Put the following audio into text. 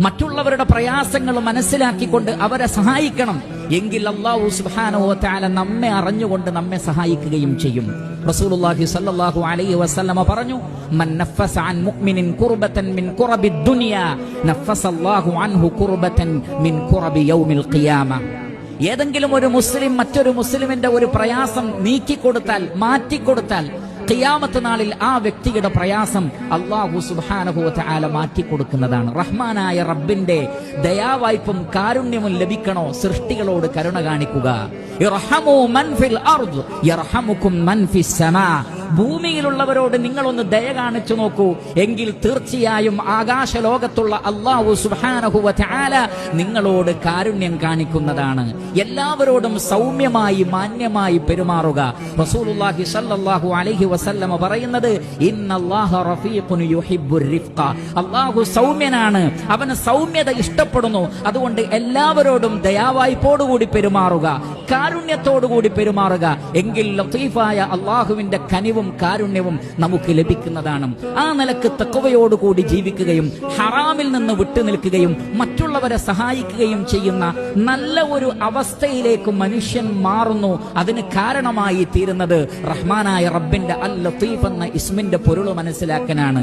മറ്റുള്ളവരുടെ പ്രയാസങ്ങൾ മനസ്സിലാക്കിക്കൊണ്ട് അവരെ സഹായിക്കണം. എങ്കിൽ അല്ലാഹു സുബ്ഹാനഹു വ തആല നമ്മെ അറിഞ്ഞുകൊണ്ട് നമ്മെ സഹായിക്കുകയും ചെയ്യും. റസൂലുള്ളാഹി സ്വല്ലല്ലാഹു അലൈഹി വസല്ലമ പറഞ്ഞു, മൻ നഫസ അൻ മുഅ്മിനിൻ കുർബതൻ മിൻ കുറബിദ് ദുനിയ നഫസല്ലാഹു അൻഹു കുർബതൻ മിൻ കുറബി യൗമിൽ ഖിയാമ. ഏതെങ്കിലും ഒരു മുസ്ലിം മറ്റൊരു മുസ്ലിമിന്റെ ഒരു പ്രയാസം നീക്കിക്കൊടുത്താൽ, മാറ്റിക്കൊടുത്താൽ, ഖിയാമത്ത് നാളിൽ ആ വ്യക്തിയുടെ പ്രയാസം അല്ലാഹു സുബ്ഹാനഹു വ തആല മാറ്റിക്കൊടുക്കുന്നതാണ്. റഹ്മാനായ റബ്ബിന്റെ ദയാവായ്പും കാരുണ്യവും ലഭിക്കണോ? സൃഷ്ടികളോട് കരുണ കാണിക്കുക. ഇർഹമു മൻ ഫിൽ അർദ് യർഹമുകും മൻ ഫിസ് സമാ. ഭൂമിയിലുള്ളവരോട് നിങ്ങളൊന്ന് ദയ കാണിച്ചു നോക്കൂ, എങ്കിൽ തീർച്ചയായും ആകാശലോകത്തുള്ള അല്ലാഹു സുബ്ഹാനഹു വ തആല നിങ്ങളോട് കാരുണ്യം കാണിക്കുന്നതാണ്. എല്ലാവരോടും സൗമ്യമായി മാന്യമായി പെരുമാറുക. റസൂലുള്ളാഹി സ്വല്ലല്ലാഹു അലൈഹി വസല്ലമ പറയുന്നത്, ഇന്നല്ലാഹ റഫീഖുൻ യുഹിബ്ബുർ റിഫ്ഖ. അല്ലാഹു സൗമ്യനാണ്, അവന് സൗമ്യത ഇഷ്ടപ്പെടുന്നു. അതുകൊണ്ട് എല്ലാവരോടും ദയാവായ്പോടുകൂടി പെരുമാറുക, കാരുണ്യത്തോടുകൂടി പെരുമാറുക. എങ്കിൽ ലത്തീഫായ അല്ലാഹുവിന്റെ കനിവും കാരുണ്യവും നമുക്ക് ലഭിക്കുന്നതാണ്. ആ നിലക്ക് തഖ്വയോടുകൂടി ജീവിക്കുകയും ഹറാമിൽ നിന്ന് വിട്ടുനിൽക്കുകയും മറ്റുള്ളവരെ സഹായിക്കുകയും ചെയ്യുന്ന നല്ല ഒരു അവസ്ഥയിലേക്ക് മനുഷ്യൻ മാറുന്നു. അതിന് കാരണമായി തീരുന്നത് റഹ്മാനായ റബ്ബിന്റെ അൽ ലത്തീഫ് എന്ന ഇസ്മിന്റെ പൊരുൾ മനസ്സിലാക്കാനാണ്.